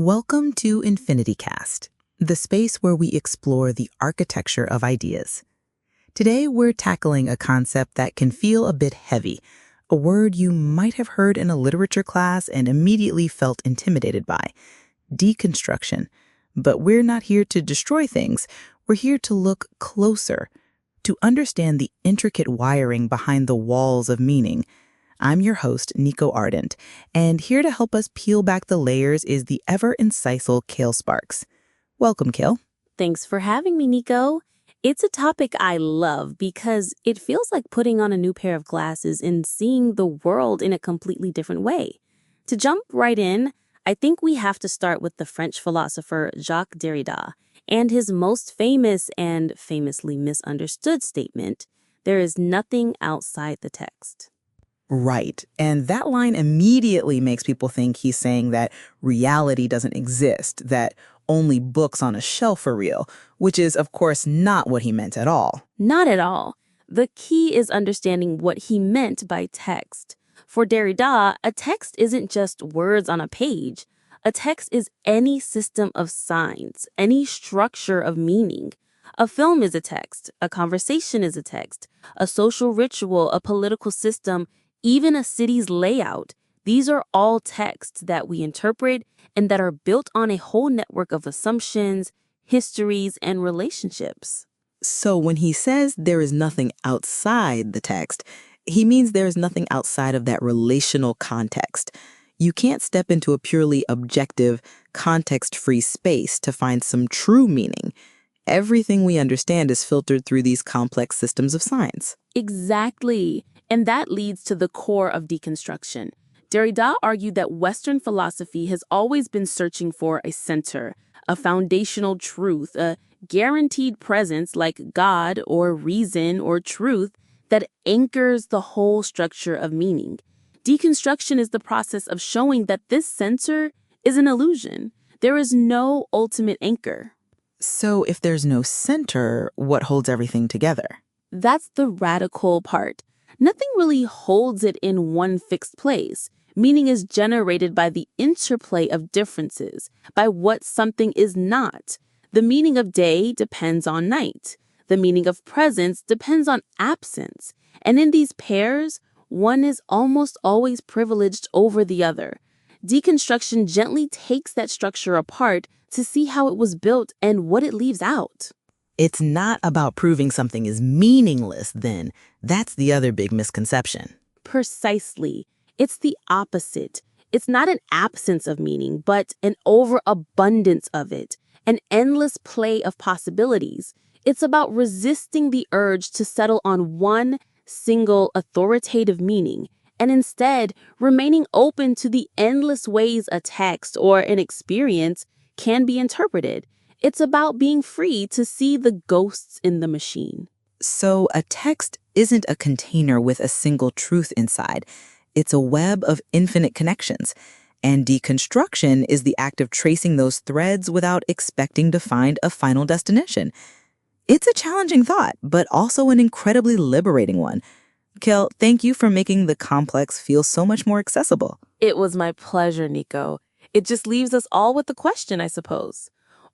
Welcome to EnfinityCast, the space where we explore the architecture of ideas. Today, we're tackling a concept that can feel a bit heavy, a word you might have heard in a literature class and immediately felt intimidated by, deconstruction. But we're not here to destroy things. We're here to look closer, to understand the intricate wiring behind the walls of meaning. I'm your host, Niko Ardent, and here to help us peel back the layers is the ever-insightful Kael Sparks. Welcome, Kael. Thanks for having me, Niko. It's a topic I love because it feels like putting on a new pair of glasses and seeing the world in a completely different way. To jump right in, I think we have to start with the French philosopher Jacques Derrida and his most famous and famously misunderstood statement, "There is nothing outside the text." Right, and that line immediately makes people think he's saying that reality doesn't exist, that only books on a shelf are real, which is, of course, not what he meant at all. Not at all. The key is understanding what he meant by text. For Derrida, a text isn't just words on a page. A text is any system of signs, any structure of meaning. A film is a text, a conversation is a text, a social ritual, a political system, even a city's layout. These are all texts that we interpret and that are built on a whole network of assumptions, histories, and relationships. So when he says there is nothing outside the text, he means there is nothing outside of that relational context. You can't step into a purely objective, context-free space to find some true meaning. Everything we understand is filtered through these complex systems of signs. Exactly. And that leads to the core of deconstruction. Derrida argued that Western philosophy has always been searching for a center, a foundational truth, a guaranteed presence like God or reason or truth that anchors the whole structure of meaning. Deconstruction is the process of showing that this center is an illusion. There is no ultimate anchor. So if there's no center, what holds everything together? That's the radical part. Nothing really holds it in one fixed place. Meaning is generated by the interplay of differences, by what something is not. The meaning of day depends on night. The meaning of presence depends on absence. And in these pairs, one is almost always privileged over the other. Deconstruction gently takes that structure apart to see how it was built and what it leaves out. It's not about proving something is meaningless, then. That's the other big misconception. Precisely. It's the opposite. It's not an absence of meaning, but an overabundance of it, an endless play of possibilities. It's about resisting the urge to settle on one single authoritative meaning, and instead remaining open to the endless ways a text or an experience can be interpreted. It's about being free to see the ghosts in the machine. So a text isn't a container with a single truth inside. It's a web of infinite connections. And deconstruction is the act of tracing those threads without expecting to find a final destination. It's a challenging thought, but also an incredibly liberating one. Kael, thank you for making the complex feel so much more accessible. It was my pleasure, Niko. It just leaves us all with the question, I suppose.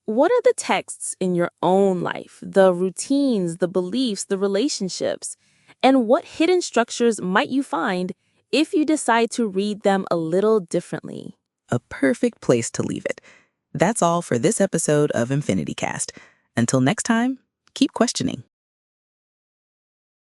What are the texts in your own life, the routines, the beliefs, the relationships? And what hidden structures might you find if you decide to read them a little differently? A perfect place to leave it. That's all for this episode of EnfinityCast. Until next time, keep questioning.